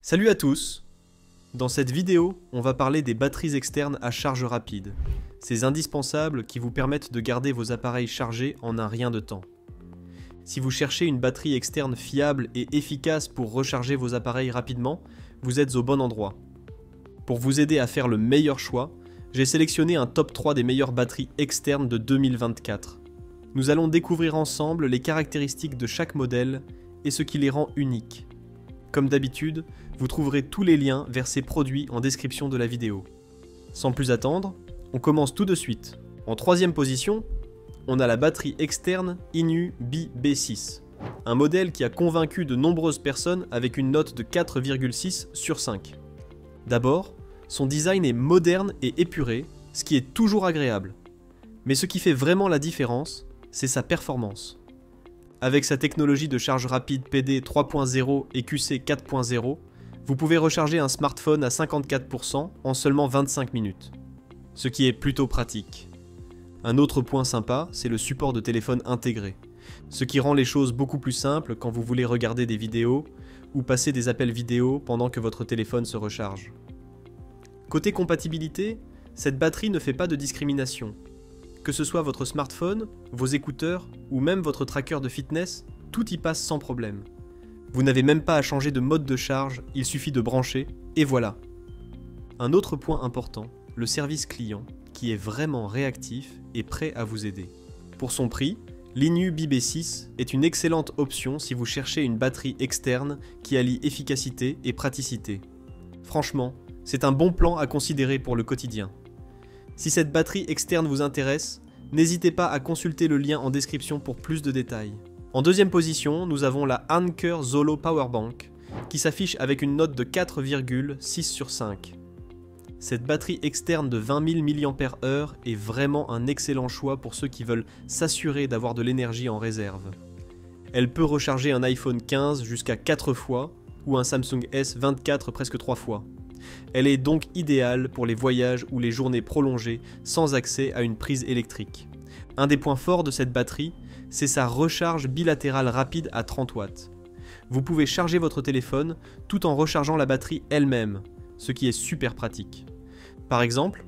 Salut à tous! Dans cette vidéo, on va parler des batteries externes à charge rapide, ces indispensables qui vous permettent de garder vos appareils chargés en un rien de temps. Si vous cherchez une batterie externe fiable et efficace pour recharger vos appareils rapidement, vous êtes au bon endroit. Pour vous aider à faire le meilleur choix, j'ai sélectionné un top 3 des meilleures batteries externes de 2024. Nous allons découvrir ensemble les caractéristiques de chaque modèle et ce qui les rend uniques. Comme d'habitude, vous trouverez tous les liens vers ces produits en description de la vidéo. Sans plus attendre, on commence tout de suite. En troisième position, on a la batterie externe Inu BB6, un modèle qui a convaincu de nombreuses personnes avec une note de 4,6 sur 5. D'abord, son design est moderne et épuré, ce qui est toujours agréable. Mais ce qui fait vraiment la différence, c'est sa performance. Avec sa technologie de charge rapide PD 3.0 et QC 4.0, vous pouvez recharger un smartphone à 54% en seulement 25 minutes. Ce qui est plutôt pratique. Un autre point sympa, c'est le support de téléphone intégré. Ce qui rend les choses beaucoup plus simples quand vous voulez regarder des vidéos ou passer des appels vidéo pendant que votre téléphone se recharge. Côté compatibilité, cette batterie ne fait pas de discrimination. Que ce soit votre smartphone, vos écouteurs ou même votre tracker de fitness, tout y passe sans problème. Vous n'avez même pas à changer de mode de charge, il suffit de brancher et voilà. Un autre point important, le service client, qui est vraiment réactif et prêt à vous aider. Pour son prix, l'Inu BB6 est une excellente option si vous cherchez une batterie externe qui allie efficacité et praticité. Franchement, c'est un bon plan à considérer pour le quotidien. Si cette batterie externe vous intéresse, n'hésitez pas à consulter le lien en description pour plus de détails. En deuxième position, nous avons la Anker Zolo Powerbank, qui s'affiche avec une note de 4,6 sur 5. Cette batterie externe de 20 000 mAh est vraiment un excellent choix pour ceux qui veulent s'assurer d'avoir de l'énergie en réserve. Elle peut recharger un iPhone 15 jusqu'à 4 fois, ou un Samsung S24 presque 3 fois. Elle est donc idéale pour les voyages ou les journées prolongées sans accès à une prise électrique. Un des points forts de cette batterie, c'est sa recharge bilatérale rapide à 30 watts. Vous pouvez charger votre téléphone tout en rechargeant la batterie elle-même, ce qui est super pratique. Par exemple,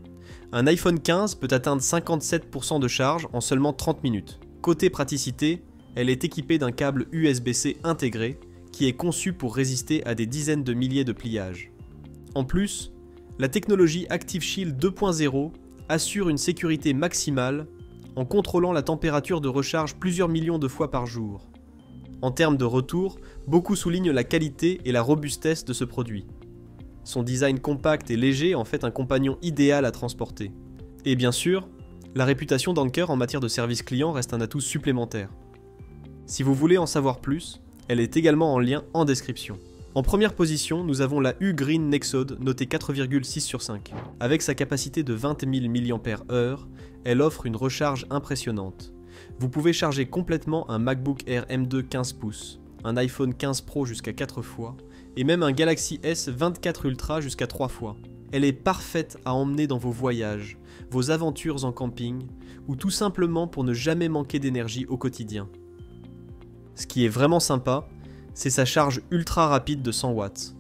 un iPhone 15 peut atteindre 57% de charge en seulement 30 minutes. Côté praticité, elle est équipée d'un câble USB-C intégré qui est conçu pour résister à des dizaines de milliers de pliages. En plus, la technologie ActiveShield 2.0 assure une sécurité maximale en contrôlant la température de recharge plusieurs millions de fois par jour. En termes de retour, beaucoup soulignent la qualité et la robustesse de ce produit. Son design compact et léger en fait un compagnon idéal à transporter. Et bien sûr, la réputation d'Anker en matière de service client reste un atout supplémentaire. Si vous voulez en savoir plus, elle est également en lien en description. En première position, nous avons la U-Green Nexode notée 4,6 sur 5. Avec sa capacité de 20 000 mAh, elle offre une recharge impressionnante. Vous pouvez charger complètement un MacBook Air M2 15 pouces, un iPhone 15 Pro jusqu'à 4 fois, et même un Galaxy S24 Ultra jusqu'à 3 fois. Elle est parfaite à emmener dans vos voyages, vos aventures en camping, ou tout simplement pour ne jamais manquer d'énergie au quotidien. Ce qui est vraiment sympa, c'est sa charge ultra rapide de 100 watts.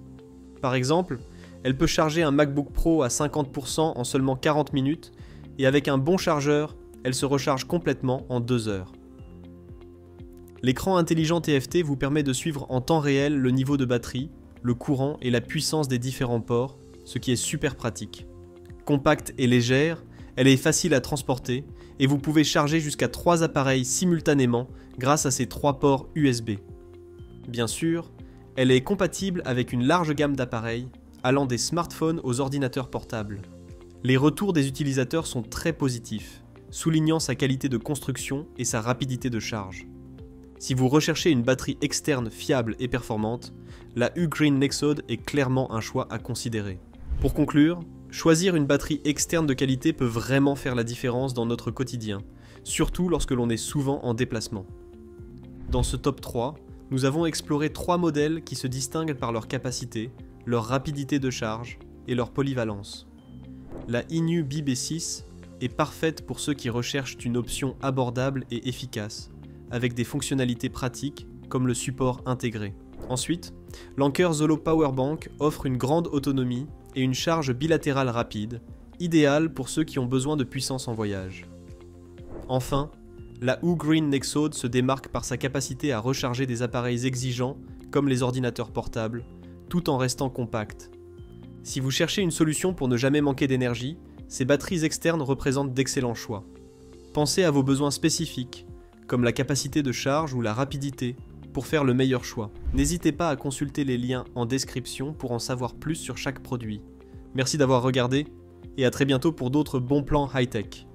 Par exemple, elle peut charger un MacBook Pro à 50% en seulement 40 minutes et avec un bon chargeur, elle se recharge complètement en 2 heures. L'écran intelligent TFT vous permet de suivre en temps réel le niveau de batterie, le courant et la puissance des différents ports, ce qui est super pratique. Compacte et légère, elle est facile à transporter et vous pouvez charger jusqu'à 3 appareils simultanément grâce à ses 3 ports USB. Bien sûr, elle est compatible avec une large gamme d'appareils, allant des smartphones aux ordinateurs portables. Les retours des utilisateurs sont très positifs, soulignant sa qualité de construction et sa rapidité de charge. Si vous recherchez une batterie externe fiable et performante, la U-Green Nexode est clairement un choix à considérer. Pour conclure, choisir une batterie externe de qualité peut vraiment faire la différence dans notre quotidien, surtout lorsque l'on est souvent en déplacement. Dans ce top 3, nous avons exploré 3 modèles qui se distinguent par leur capacité, leur rapidité de charge et leur polyvalence. La Inu BB6 est parfaite pour ceux qui recherchent une option abordable et efficace, avec des fonctionnalités pratiques comme le support intégré. Ensuite, l'Anker Zolo Powerbank offre une grande autonomie et une charge bilatérale rapide, idéale pour ceux qui ont besoin de puissance en voyage. Enfin, la Ugreen Nexode se démarque par sa capacité à recharger des appareils exigeants comme les ordinateurs portables, tout en restant compacte. Si vous cherchez une solution pour ne jamais manquer d'énergie, ces batteries externes représentent d'excellents choix. Pensez à vos besoins spécifiques, comme la capacité de charge ou la rapidité, pour faire le meilleur choix. N'hésitez pas à consulter les liens en description pour en savoir plus sur chaque produit. Merci d'avoir regardé, et à très bientôt pour d'autres bons plans high-tech.